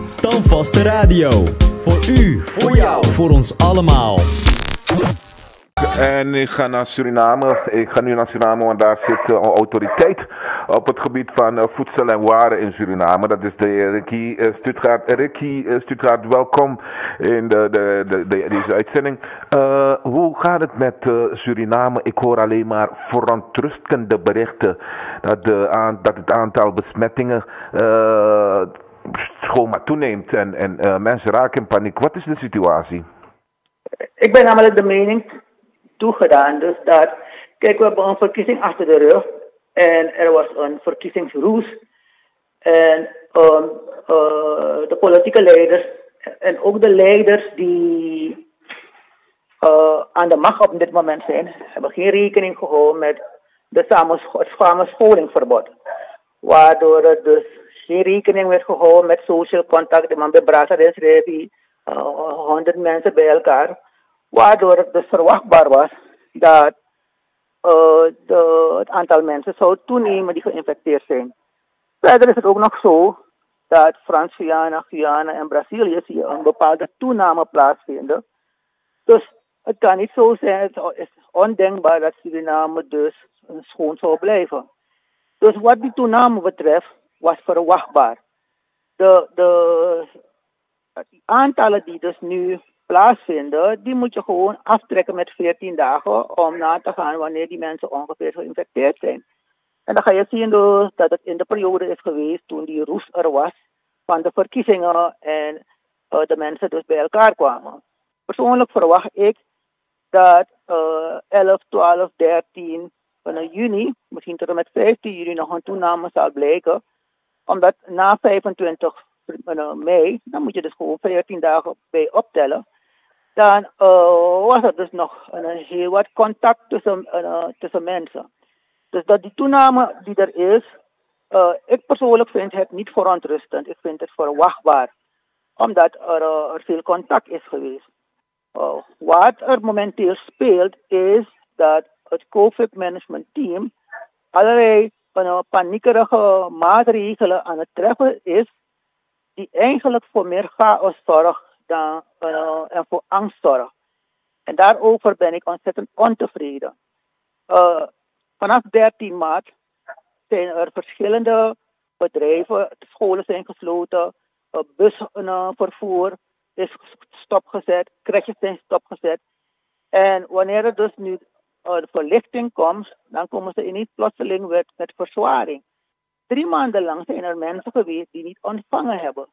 Standvaste radio. Voor u, voor jou, voor ons allemaal. En ik ga naar Suriname. Ik ga nu naar Suriname, want daar zit een autoriteit op het gebied van voedsel en waren in Suriname. Dat is de heer Ricky Stutgard. Welkom in deze uitzending. Hoe gaat het met Suriname? Ik hoor alleen maar verontrustende berichten dat het aantal besmettingen gewoon maar toeneemt en mensen raken in paniek. Wat is de situatie? Ik ben namelijk de mening toegedaan. Dus dat, kijk, we hebben een verkiezing achter de rug. En er was een verkiezingsroes. En de politieke leiders en ook de leiders die aan de macht op dit moment zijn, hebben geen rekening gehouden met het samenscholingsverbod. Waardoor er dus geen rekening werd gehouden met social contact. De man bij Brasa schreef 100 mensen bij elkaar. Waardoor het dus verwachtbaar was dat het aantal mensen zou toenemen die geïnfecteerd zijn. Verder is het ook nog zo dat Frans-Guyana, Guyana en Brazilië zie je een bepaalde toename plaatsvinden. Dus het kan niet zo zijn, het is ondenkbaar dat Suriname dus schoon zou blijven. Dus wat die toename betreft was verwachtbaar. De aantallen die dus nu plaatsvinden, die moet je gewoon aftrekken met 14 dagen om na te gaan wanneer die mensen ongeveer geïnfecteerd zijn. En dan ga je zien dus dat het in de periode is geweest toen die roes er was van de verkiezingen en de mensen dus bij elkaar kwamen. Persoonlijk verwacht ik dat 11, 12, 13 van juni, misschien tot en met 15 juni nog een toename zal blijken. Omdat na 25 mei, dan moet je dus gewoon 14 dagen bij optellen. Dan was er dus nog heel wat contact tussen mensen. Dus dat die toename die er is, ik persoonlijk vind het niet verontrustend. Ik vind het verwachtbaar. Omdat er veel contact is geweest. Wat er momenteel speelt is dat het COVID-management team allerlei paniekerige maatregelen aan het treffen is, die eigenlijk voor meer chaos zorgt dan en voor angst zorgt. En daarover ben ik ontzettend ontevreden. Vanaf 13 maart zijn er verschillende bedrijven, scholen zijn gesloten, busvervoer is stopgezet, crèches zijn stopgezet. En wanneer er dus nu de verlichting komt, dan komen ze ineens plotseling met verzwaring. 3 maanden lang zijn er mensen geweest die niet ontvangen hebben.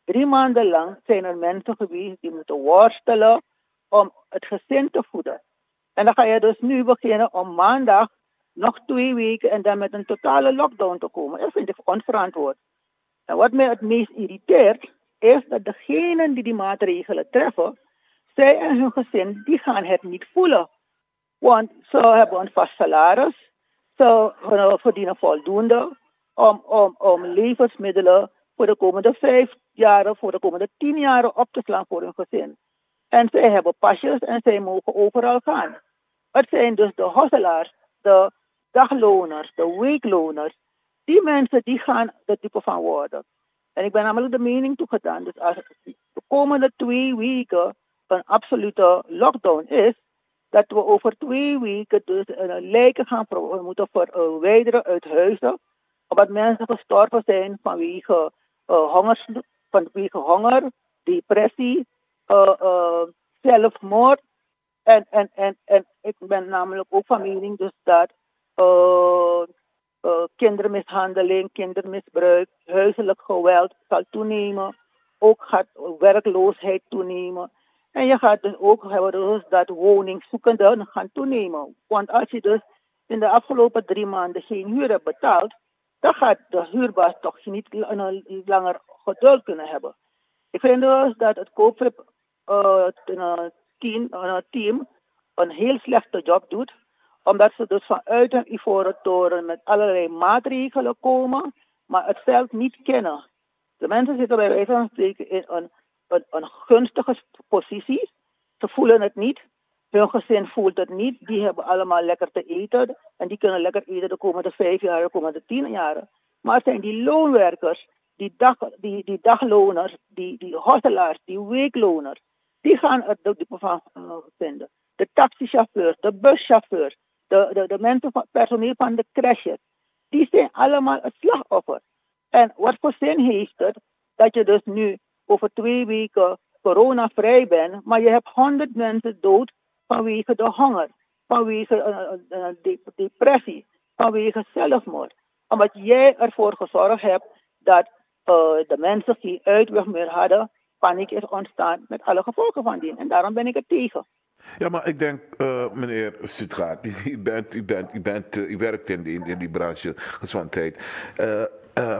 3 maanden lang zijn er mensen geweest die moeten worstelen om het gezin te voeden. En dan ga je dus nu beginnen om maandag nog 2 weken en dan met een totale lockdown te komen. Dat vind ik onverantwoord. En wat mij het meest irriteert, is dat degenen die maatregelen treffen, zij en hun gezin, die gaan het niet voelen. Want ze hebben een vast salaris, ze verdienen voldoende om levensmiddelen voor de komende 5 jaren, voor de komende 10 jaren op te slaan voor hun gezin. En zij hebben pasjes en zij mogen overal gaan. Het zijn dus de hosselaars, de dagloners, de weekloners. Die mensen die gaan er type van worden. En ik ben namelijk de mening toegedaan. Dus als de komende 2 weken een absolute lockdown is, dat we over 2 weken dus lijken gaan moeten verwijderen uit huizen. Omdat mensen gestorven zijn vanwege honger, depressie, zelfmoord. En ik ben namelijk ook van mening dus dat kindermishandeling, kindermisbruik, huiselijk geweld zal toenemen. Ook gaat werkloosheid toenemen. En je gaat dus ook hebben dus dat woningzoekenden gaan toenemen. Want als je dus in de afgelopen 3 maanden geen huur hebt betaald, dan gaat de huurbaas toch niet langer geduld kunnen hebben. Ik vind dus dat het COVID-team een heel slechte job doet. Omdat ze dus vanuit een ivoren toren met allerlei maatregelen komen, maar het veld niet kennen. De mensen zitten bij wijze van spreken in een gunstige positie. Ze voelen het niet. Hun gezin voelt het niet. Die hebben allemaal lekker te eten. En die kunnen lekker eten de komende 5 jaar, de komende 10 jaar. Maar het zijn die loonwerkers die dagloners, die hosselaars, die weekloners, die gaan er de dupe van vinden. De taxichauffeurs, de buschauffeurs, de mensen van personeel van de crashes, die zijn allemaal het slachtoffer. En wat voor zin heeft het dat je dus nu over 2 weken coronavrij bent, maar je hebt 100 mensen dood vanwege de honger, vanwege depressie, vanwege zelfmoord. Omdat jij ervoor gezorgd hebt dat de mensen die uitweg meer hadden, paniek is ontstaan met alle gevolgen van die. En daarom ben ik er tegen. Ja, maar ik denk, meneer Stutgard, u werkt in die branche gezondheid.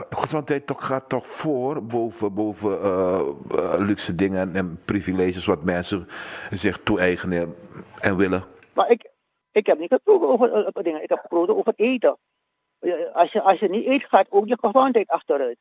Gezondheid gaat toch voor boven luxe dingen en privileges wat mensen zich toe-eigenen en willen. Maar ik heb niet gesproken over dingen. Ik heb gesproken over eten. Als je niet eet, gaat ook je gezondheid achteruit.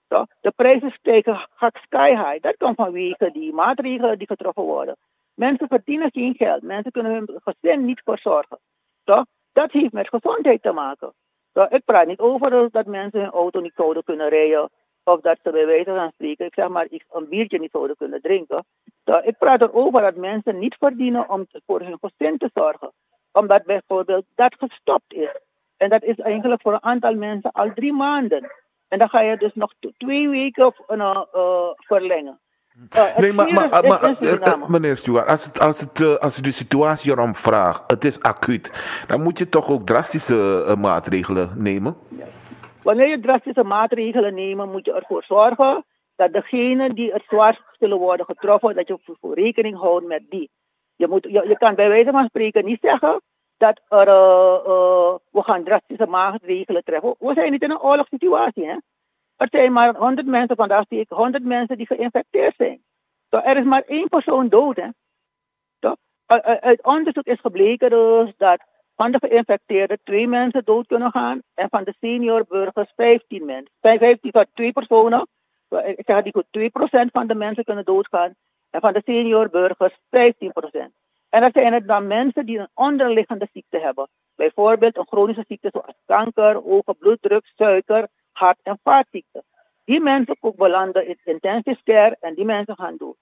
Toch? De prijzen stijgen sky high. Dat komt vanwege die maatregelen die getroffen worden. Mensen verdienen geen geld. Mensen kunnen hun gezin niet verzorgen. Toch? Dat heeft met gezondheid te maken. Toch? Ik praat niet over dat mensen hun auto niet zouden kunnen rijden. Of dat ze bij wijze van spreken, ik zeg maar, een biertje niet zouden kunnen drinken. Toch? Ik praat erover dat mensen niet verdienen om voor hun gezin te zorgen. Omdat bijvoorbeeld dat gestopt is. En dat is eigenlijk voor een aantal mensen al 3 maanden. En dan ga je dus nog 2 weken verlengen. Nee, maar meneer Stewart, als u de situatie erom vraagt, het is acuut, dan moet je toch ook drastische maatregelen nemen? Ja. Wanneer je drastische maatregelen neemt, moet je ervoor zorgen dat degenen die het zwaarst zullen worden getroffen, dat je voor rekening houdt met die. Je kan bij wijze van spreken niet zeggen dat we gaan drastische maatregelen treffen. We zijn niet in een oorlogssituatie, hè? Er zijn maar 100 mensen, vandaag zie ik 100 mensen die geïnfecteerd zijn. Dus er is maar 1 persoon dood, hè? Dus uit onderzoek is gebleken dus dat van de geïnfecteerden 2 mensen dood kunnen gaan en van de senior burgers 15 mensen. 15 tot 2 personen, ik zeg die goed, 2% van de mensen kunnen doodgaan en van de senior burgers 15%. En dat zijn het dan mensen die een onderliggende ziekte hebben. Bijvoorbeeld een chronische ziekte zoals kanker, hoge bloeddruk, suiker, hart- en vaatziekten. Die mensen ook belanden in intensive care en die mensen gaan dood.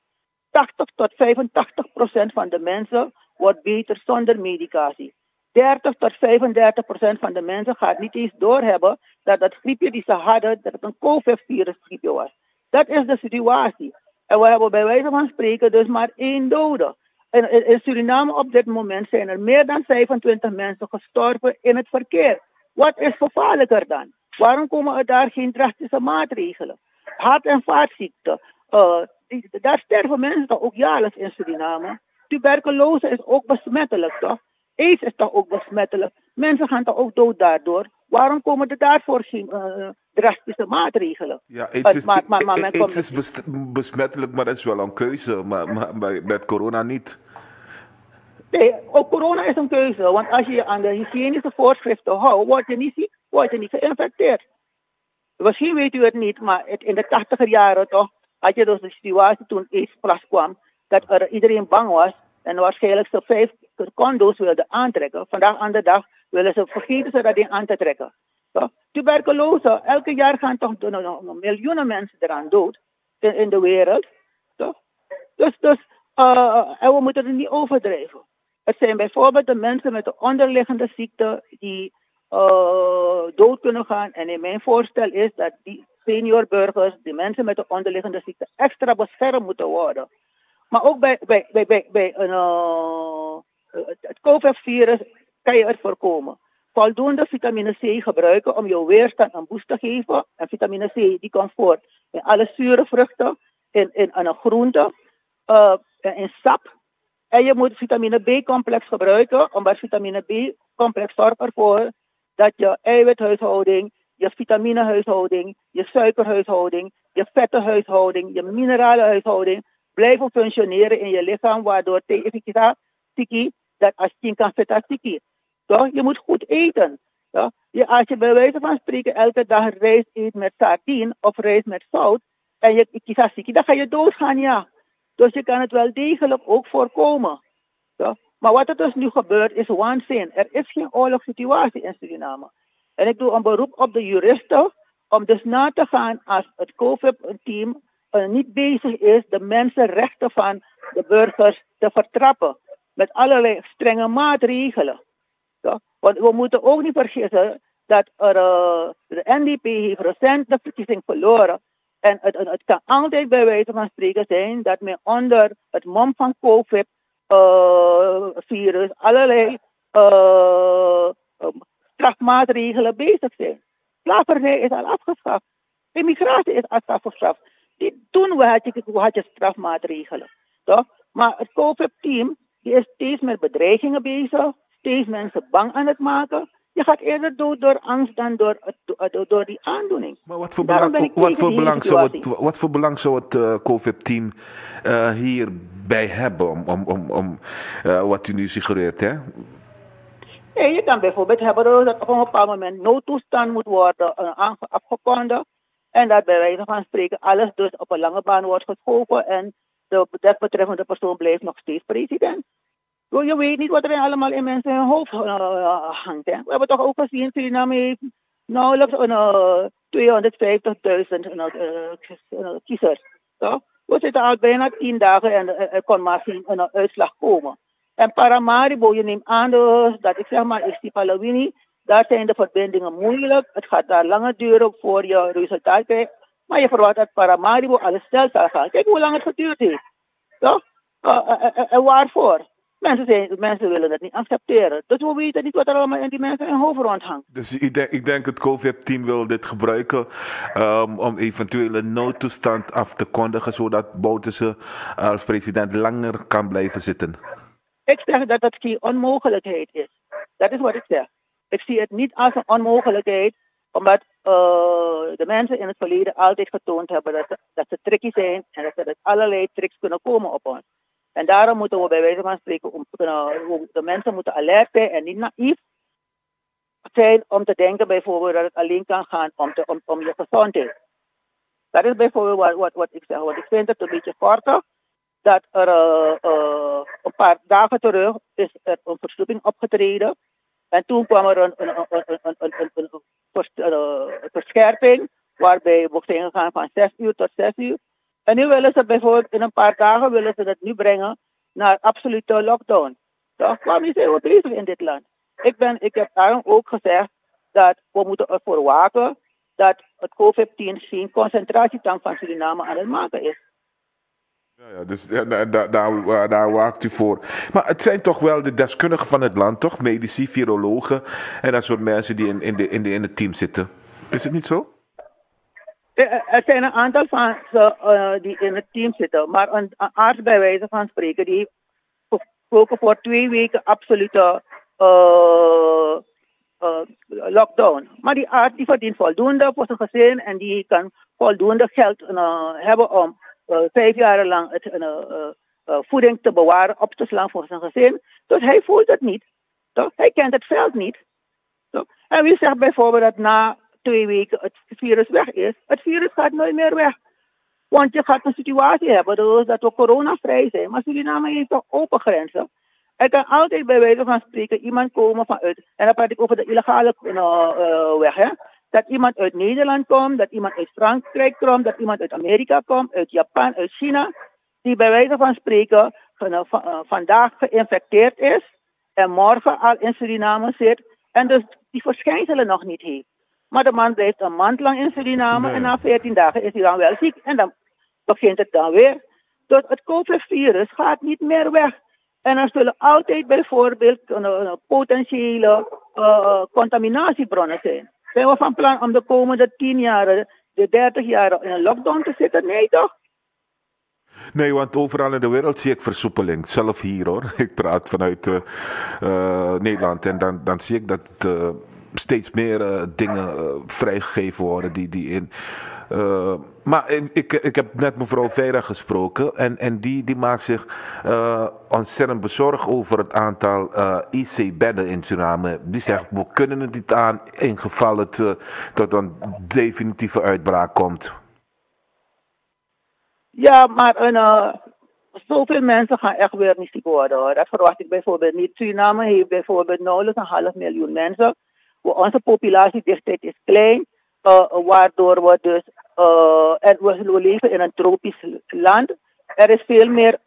80 tot 85% van de mensen wordt beter zonder medicatie. 30 tot 35% van de mensen gaat niet eens doorhebben dat dat griepje die ze hadden, dat het een COVID-virus griepje was. Dat is de situatie. En we hebben bij wijze van spreken dus maar 1 dode. In Suriname op dit moment zijn er meer dan 25 mensen gestorven in het verkeer. Wat is gevaarlijker dan? Waarom komen er daar geen drastische maatregelen? Hart- en vaatziekten. Daar sterven mensen toch ook jaarlijks in Suriname. Tuberculose is ook besmettelijk, toch? AIDS is toch ook besmettelijk. Mensen gaan toch ook dood daardoor. Waarom komen er daarvoor geen drastische maatregelen? Ja, AIDS is besmettelijk, maar dat is wel een keuze. Maar met corona niet. Nee, ook corona is een keuze. Want als je je aan de hygiënische voorschriften houdt, word je niet ziek, word je niet geïnfecteerd. Misschien weet u het niet, maar in de 80er jaren toch, had je dus de situatie toen AIDS pas kwam, dat iedereen bang was en waarschijnlijk ze 5 condo's wilden aantrekken. Vandaag aan de dag vergeten ze dat ding aan te trekken. Toch? Tuberculose, elke jaar gaan toch miljoenen mensen eraan dood in de wereld. Toch? Dus en we moeten het niet overdrijven. Het zijn bijvoorbeeld de mensen met de onderliggende ziekte die dood kunnen gaan. En in mijn voorstel is dat die senior burgers, die mensen met de onderliggende ziekte, extra beschermd moeten worden. Maar ook bij het COVID-virus kan je het voorkomen. Voldoende vitamine C gebruiken om je weerstand een boost te geven. En vitamine C die komt voor in alle zure vruchten, in een groente, in sap. En je moet vitamine B-complex gebruiken, omdat vitamine B-complex zorgt ervoor dat je eiwithuishouding, je vitaminehuishouding, je suikerhuishouding, je vettenhuishouding, je mineralenhuishouding blijven functioneren in je lichaam, waardoor tegen tiki, dat als je kan tiki. Toch? Je moet goed eten. Toch? Als je bij wijze van spreken elke dag rijst eet met sardine of rijst met zout en je kiest tiki, dan ga je doodgaan, ja. Dus je kan het wel degelijk ook voorkomen. Toch? Maar wat er dus nu gebeurt is waanzin. Er is geen oorlogssituatie in Suriname. En ik doe een beroep op de juristen om dus na te gaan als het COVID-team niet bezig is de mensenrechten van de burgers te vertrappen. Met allerlei strenge maatregelen. Ja? Want we moeten ook niet vergeten dat de NDP heeft recent de verkiezing verloren. En het kan altijd bij wijze van spreken zijn dat men onder het mom van COVID-virus allerlei strafmaatregelen bezig zijn. Slavernij is al afgeschaft. Immigratie is al afgeschaft. Toen had je strafmaatregelen. Toch? Maar het COVID-team is steeds met bedreigingen bezig. Steeds mensen bang aan het maken. Je gaat eerder dood door angst dan door die aandoening. Maar wat voor belang zou het COVID-team hierbij hebben om wat u nu suggereert, hè? Ja, je kan bijvoorbeeld hebben dat op een bepaald moment noodtoestand moet worden afgekondigd. En dat bij wijze van spreken alles dus op een lange baan wordt geschoven. En de desbetreffende persoon blijft nog steeds president. Je weet niet wat er allemaal in mensen hun hoofd hangt. Hè. We hebben toch ook gezien, Suriname heeft nauwelijks 250.000 kiezers. Toch? We zitten al bijna 10 dagen en er kon maar geen uitslag komen. En Paramaribo, je neemt aan dat ik zeg maar, is die Palawini, daar zijn de verbindingen moeilijk. Het gaat daar langer duren voor je resultaat krijgt. Maar je verwacht dat Paramaribo alles snel zal gaan. Kijk hoe lang het geduurd heeft. Toch? En waarvoor? Mensen willen het niet accepteren. Dus we weten niet wat er allemaal in die mensen in hoofd rondhangt. Dus ik denk het COVID-team wil dit gebruiken om eventueel een noodtoestand af te kondigen, zodat Bouterse als president langer kan blijven zitten. Ik zeg dat dat geen onmogelijkheid is. Dat is wat ik zeg. Ik zie het niet als een onmogelijkheid, omdat de mensen in het verleden altijd getoond hebben dat ze tricky zijn en dat er dus allerlei tricks kunnen komen op ons. En daarom moeten we bij wijze van spreken, de mensen moeten alert zijn en niet naïef zijn om te denken bijvoorbeeld dat het alleen kan gaan om je gezondheid. Dat is bijvoorbeeld wat ik zeg. Want ik vind het een beetje korter dat er een paar dagen terug is er een verstoeping opgetreden. En toen kwam er een verscherping waarbij we zijn gegaan van 6 uur tot 6 uur. En nu willen ze bijvoorbeeld in een paar dagen willen ze dat nu brengen naar absolute lockdown. Toch? Waarmee zijn we bezig in dit land? Ik heb daarom ook gezegd dat we moeten ervoor waken dat het COVID-19 geen concentratietank van Suriname aan het maken is. Ja, dus daar waakt u voor. Maar het zijn toch wel de deskundigen van het land, toch? Medici, virologen en dat soort mensen die in het team zitten. Is het niet zo? Er zijn een aantal van ze die in het team zitten, maar een arts bij wijze van spreken die heeft gesproken voor 2 weken absolute lockdown. Maar die arts die verdient voldoende voor zijn gezin en die kan voldoende geld hebben om 5 jaar lang voeding te bewaren, op te slaan voor zijn gezin. Dus hij voelt het niet. Toch? Hij kent het veld niet. Toch? En wie zegt bijvoorbeeld dat na 2 weken het virus weg is? Het virus gaat nooit meer weg. Want je gaat een situatie hebben dus dat we coronavrij zijn. Maar Suriname heeft toch open grenzen. Er kan altijd bij wijze van spreken iemand komen vanuit, en dan praat ik over de illegale weg, hè? Dat iemand uit Nederland komt, dat iemand uit Frankrijk komt, dat iemand uit Amerika komt, uit Japan, uit China, die bij wijze van spreken vandaag geïnfecteerd is en morgen al in Suriname zit en dus die verschijnselen nog niet heeft. Maar de man blijft een maand lang in Suriname en na 14 dagen is hij dan wel ziek en dan begint het dan weer. Dus het COVID-virus gaat niet meer weg. En er zullen altijd bijvoorbeeld potentiële contaminatiebronnen zijn. Zijn we van plan om de komende 10 jaar, de 30 jaar in een lockdown te zitten? Nee toch? Nee, want overal in de wereld zie ik versoepeling. Zelf hier hoor. Ik praat vanuit Nederland en dan zie ik dat steeds meer dingen vrijgegeven worden die in... maar ik heb net mevrouw Veira gesproken en die maakt zich ontzettend bezorgd over het aantal IC-bedden in Suriname. Die zegt, we kunnen het niet aan in geval het tot een definitieve uitbraak komt. Ja, maar zoveel mensen gaan echt weer niet ziek worden hoor. Dat verwacht ik bijvoorbeeld niet. Suriname heeft bijvoorbeeld nauwelijks 500.000 mensen. Onze populatiedichtheid is klein. waardoor we dus, en we leven in een tropisch land. Er is veel meer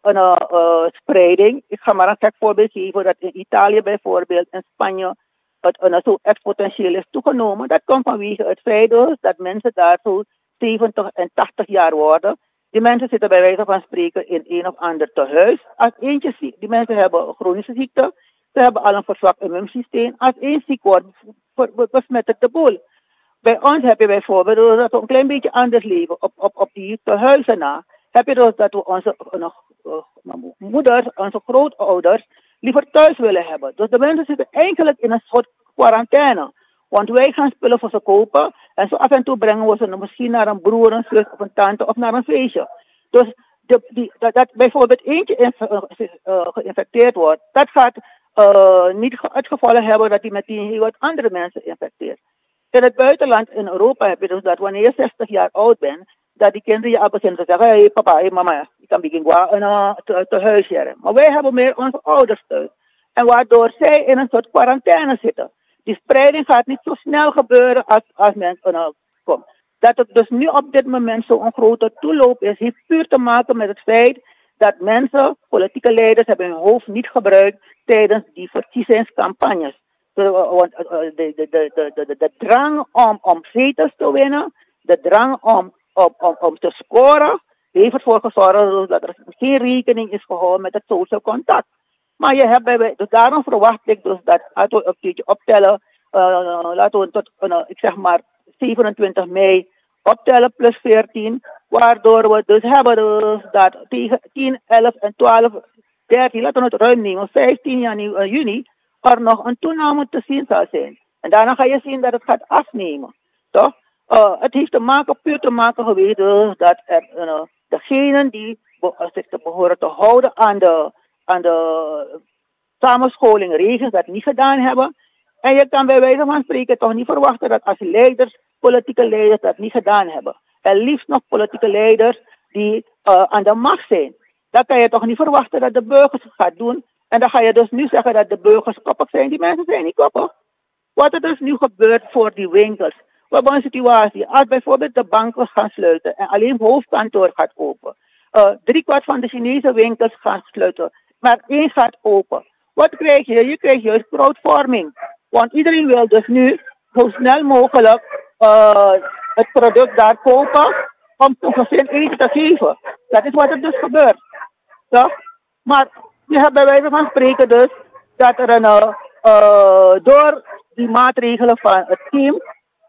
spreiding. Ik ga maar een gek voorbeeld geven dat in Italië bijvoorbeeld, in Spanje, het zo exponentieel is toegenomen. Dat komt vanwege het feit dus dat mensen daar zo 70 en 80 jaar worden. Die mensen zitten bij wijze van spreken in een of ander tehuis. Als eentje ziek, die mensen hebben een chronische ziekte. Ze hebben al een verzwakt immuunsysteem. Als één ziek wordt, besmet het de boel. Bij ons heb je bijvoorbeeld dat we een klein beetje anders leven op die tehuizen na. Heb je dus dat we onze moeders, onze grootouders, liever thuis willen hebben. Dus de mensen zitten eigenlijk in een soort quarantaine. Want wij gaan spullen voor ze kopen en zo af en toe brengen we ze misschien naar een broer, een zus of een tante of naar een feestje. Dus dat bijvoorbeeld eentje geïnfecteerd wordt, dat gaat niet het geval hebben dat hij meteen heel wat andere mensen infecteert. In het buitenland, in Europa, heb je dus dat wanneer je 60 jaar oud bent, dat die kinderen je al beginnen te zeggen, hey papa, hey mama, ik kan beginnen te huis jaren. Maar wij hebben meer onze ouders thuis. En waardoor zij in een soort quarantaine zitten. Die spreiding gaat niet zo snel gebeuren als mensen komen. Dat het dus nu op dit moment zo'n grote toeloop is, heeft puur te maken met het feit dat mensen, politieke leiders, hebben hun hoofd niet gebruikt tijdens die verkiezingscampagnes. Want de drang om zetels te winnen, de drang om te scoren, heeft ervoor gezorgd dat er geen rekening is gehouden met het social contact. Maar je hebt dus daarom verwacht ik dus dat, laten we een keertje optellen, laten we tot, ik zeg maar, 27 mei optellen plus 14, waardoor we dus hebben dus dat tegen 10, 11 en 12, 13, laten we het ruim nemen, 15 juni, er nog een toename te zien zal zijn. En daarna ga je zien dat het gaat afnemen. Toch? Het heeft puur te maken geweest dus dat er degenen die zich te behoren te houden aan de samenscholing regels dat niet gedaan hebben. En je kan bij wijze van spreken toch niet verwachten dat als leiders, politieke leiders dat niet gedaan hebben. En liefst nog politieke leiders die aan de macht zijn. Dan kan je toch niet verwachten dat de burgers het gaat doen. En dan ga je dus nu zeggen dat de burgers koppig zijn. Die mensen zijn niet koppig. Wat er dus nu gebeurt voor die winkels. We hebben een situatie. Als bijvoorbeeld de banken gaan sluiten en alleen het hoofdkantoor gaat open. 3/4 van de Chinese winkels gaan sluiten. Maar 1 gaat open. Wat krijg je? Je krijgt juist crowdfarming. Want iedereen wil dus nu zo snel mogelijk het product daar kopen om zijn gezin eten te geven. Dat is wat er dus gebeurt. Toch? Maar je hebt bij wijze van spreken dus dat er door die maatregelen van het team,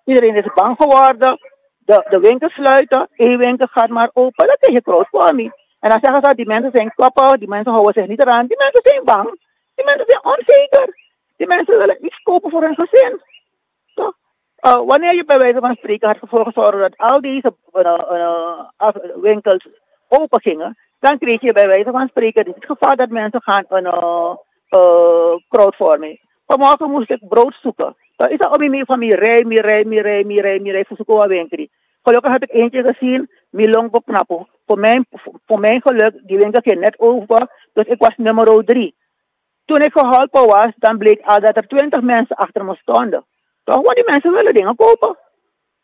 iedereen is bang geworden. De winkels sluiten, 1 winkel gaat maar open, dan krijg je crowdfarming. En dan zeggen ze, die mensen zijn koppen, die mensen houden zich niet eraan, die mensen zijn bang, die mensen zijn onzeker, die mensen willen iets kopen voor hun gezin. Toch? Wanneer je bij wijze van spreken had ervoor gezorgd dat al deze winkels open gingen, dan kreeg je bij wijze van spreken het gevaar dat mensen gaan crowdfarming. Vanmorgen moest ik brood zoeken. Dan is dat op mijn van mij rij, voor zoeken wat winkel. Gelukkig heb ik eentje gezien, Milong op Knapo. Voor mijn geluk, die winkel ging net over, dus ik was nummer 3. Toen ik geholpen was, dan bleek al dat er 20 mensen achter me stonden. Toch, want die mensen willen dingen kopen.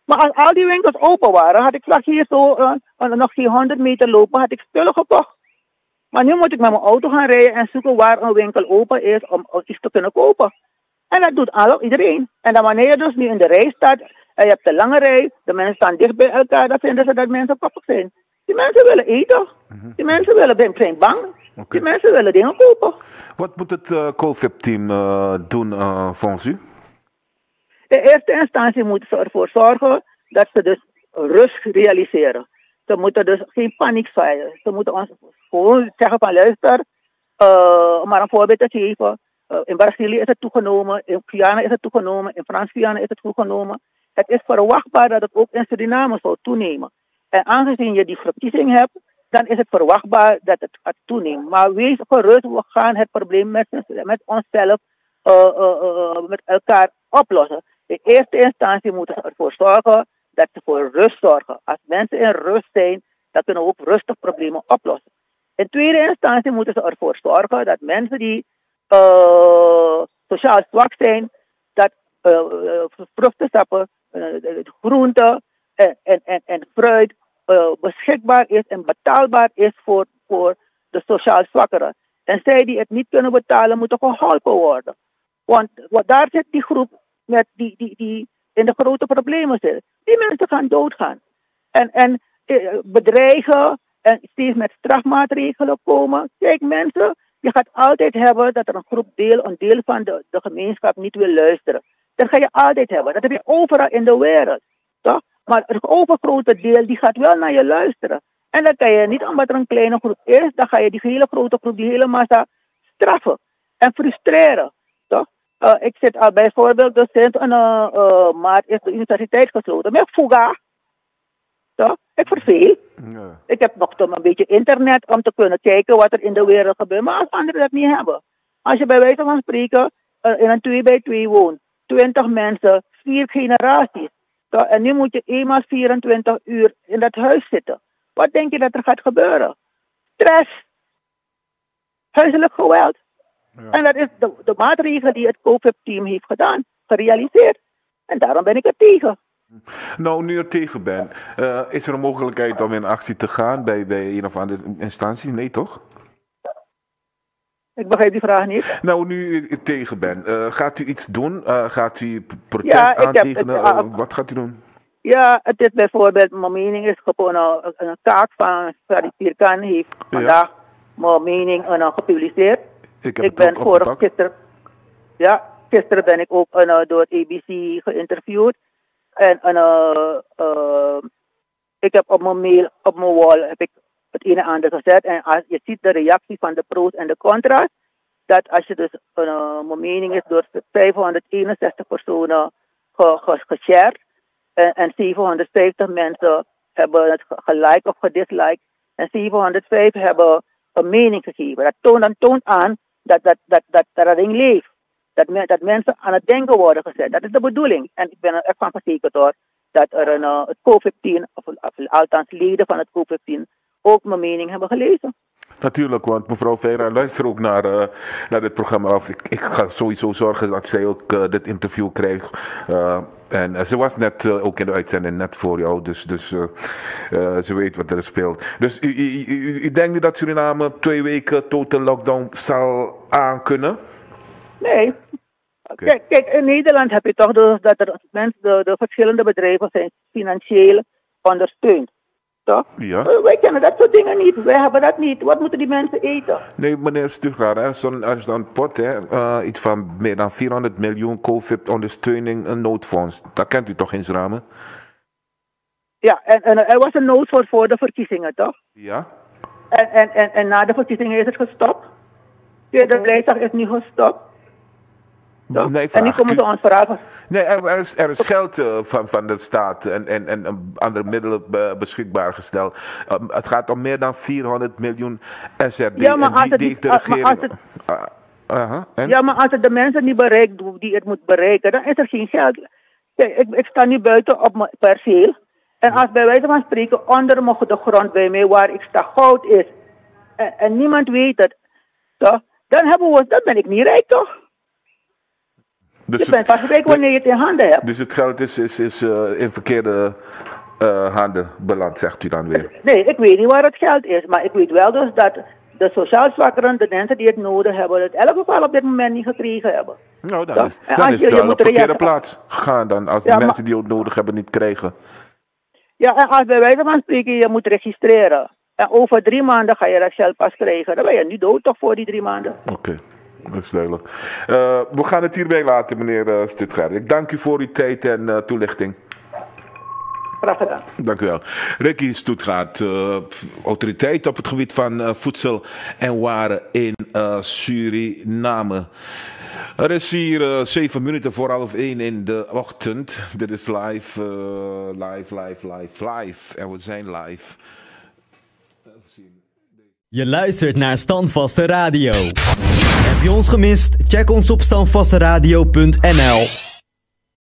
Maar als al die winkels open waren, had ik straks hier zo nog geen 100 meter lopen, had ik spullen gekocht. Maar nu moet ik met mijn auto gaan rijden en zoeken waar een winkel open is om iets te kunnen kopen. En dat doet iedereen. En dan wanneer je dus nu in de rij staat en je hebt de lange rij, de mensen staan dicht bij elkaar, dan vinden ze dat mensen koppig zijn. Die mensen willen eten. Die mensen zijn bang. Okay. Die mensen willen dingen kopen. Wat moet het COVID-team doen volgens u? In eerste instantie moeten ze ervoor zorgen dat ze dus rust realiseren. Ze moeten dus geen paniek zaaien. Ze moeten ons gewoon zeggen van luister, om maar een voorbeeld te geven. In Brazilië is het toegenomen, in Guyana is het toegenomen, in Frans-Guyana is het toegenomen. Het is verwachtbaar dat het ook in Suriname zal toenemen. En aangezien je die verkiezing hebt, dan is het verwachtbaar dat het gaat toenemen. Maar wees gerust, we gaan het probleem met onszelf, met elkaar oplossen. In eerste instantie moeten ze ervoor zorgen dat ze voor rust zorgen. Als mensen in rust zijn, dan kunnen we ook rustig problemen oplossen. In tweede instantie moeten ze ervoor zorgen dat mensen die sociaal zwak zijn, dat vruchtensappen groente en fruit beschikbaar is en betaalbaar is voor de sociaal zwakkeren. En zij die het niet kunnen betalen, moeten geholpen worden. Want daar zit die groep met die in de grote problemen zit. Die mensen gaan doodgaan. En bedreigen en steeds met strafmaatregelen komen. Kijk mensen, je gaat altijd hebben dat er een deel van de gemeenschap niet wil luisteren. Dat ga je altijd hebben. Dat heb je overal in de wereld. Toch? Maar het overgrote deel die gaat wel naar je luisteren. En dan kan je niet, omdat er een kleine groep is, dan ga je die hele grote groep, die hele massa straffen en frustreren. Toch? Ik zit al bijvoorbeeld, dus sinds een maart is de universiteit gesloten. Maar ik fuga. Toch? Ik verveel. Ja. Ik heb nog een beetje internet om te kunnen kijken wat er in de wereld gebeurt. Maar als anderen dat niet hebben. Als je bij wijze van spreken in een 2x2 woont. 20 mensen, 4 generaties. Toch? En nu moet je eenmaal 24 uur in dat huis zitten. Wat denk je dat er gaat gebeuren? Stress. Huiselijk geweld. Ja. En dat is de maatregelen die het COVID-team heeft gedaan, gerealiseerd. En daarom ben ik er tegen. Nou, nu er tegen bent, is er een mogelijkheid om in actie te gaan bij een of andere instantie? Nee, toch? Ik begrijp die vraag niet. Nou, nu u tegen bent, gaat u iets doen? Gaat u protest aantekenen? Wat gaat u doen? Ja, het is bijvoorbeeld, mijn mening is gewoon een kaak van Sarah Pierkan heeft vandaag mijn mening gepubliceerd. Ik ben gisteren ben ik ook door ABC geïnterviewd. En ik heb op mijn mail, op mijn wall, heb ik het een en ander gezet. En als je ziet de reactie van de pro's en de contra's, dat als je dus, mijn mening is door 561 personen geshared. En 750 mensen hebben het geliked of gedisliked. En 705 hebben een mening gegeven. Dat toont aan dat ding leeft. Dat mensen aan het denken worden gezet. Dat is de bedoeling. En ik ben er echt van verzekerd hoor. Dat er het COVID-10, of althans leden van het COVID-10, ook mijn mening hebben gelezen. Natuurlijk, want mevrouw Veira luistert ook naar dit programma. Ik ga sowieso zorgen dat zij ook dit interview krijgt. En ze was net ook in de uitzending, net voor jou. Dus ze weet wat er speelt. Dus u denkt nu dat Suriname 2 weken total lockdown zal aankunnen? Nee. Okay. Kijk, in Nederland heb je toch dus dat er mensen, de verschillende bedrijven zijn financieel ondersteund. Toch? Ja. Wij kennen dat soort dingen niet. Wij hebben dat niet. Wat moeten die mensen eten? Nee, meneer Stutgard, er is een pot, iets van meer dan 400 miljoen COVID-ondersteuning, een noodfonds. Dat kent u toch in Suriname? Ja, en er was een noodfonds voor de verkiezingen, toch? Ja. En na de verkiezingen is het gestopt. De beleiddag is nu gestopt. Nee, en nu komen ze ons vragen. Nee, er is geld van de staat en andere middelen beschikbaar gesteld. Het gaat om meer dan 400 miljoen SRD. Ja, maar als die heeft de regering... Ja, maar als het de mensen niet bereikt die het moet bereiken, dan is er geen geld. Kijk, ik sta nu buiten op mijn perceel. En als bij wijze van spreken onder de grond bij mij waar ik sta goud is. En niemand weet het. Toch? Dan ben ik niet rijk, toch? Dus je bent pas rijk wanneer je het in handen hebt. Dus het geld is in verkeerde handen beland, zegt u dan weer? Nee, ik weet niet waar het geld is. Maar ik weet wel dus dat de sociaal zwakkeren, de mensen die het nodig hebben, het in elk geval op dit moment niet gekregen hebben. Nou, dan is het wel op de verkeerde plaats gegaan dan, als de mensen die het nodig hebben niet kregen. Ja, en als bij wijze van spreken je moet registreren. En over 3 maanden ga je dat geld pas krijgen. Dan ben je nu dood toch voor die 3 maanden. Oké. Dat is duidelijk. We gaan het hierbij laten, meneer Stutgard. Ik dank u voor uw tijd en toelichting. Graag gedaan. Dank u wel. Ricky Stutgard, autoriteit op het gebied van voedsel en waren in Suriname. Er is hier 7 minuten voor 12:30 in de ochtend. Dit is live. En we zijn live. Je luistert naar Standvaste Radio. Heb je ons gemist? Check ons op standvasteradio.nl.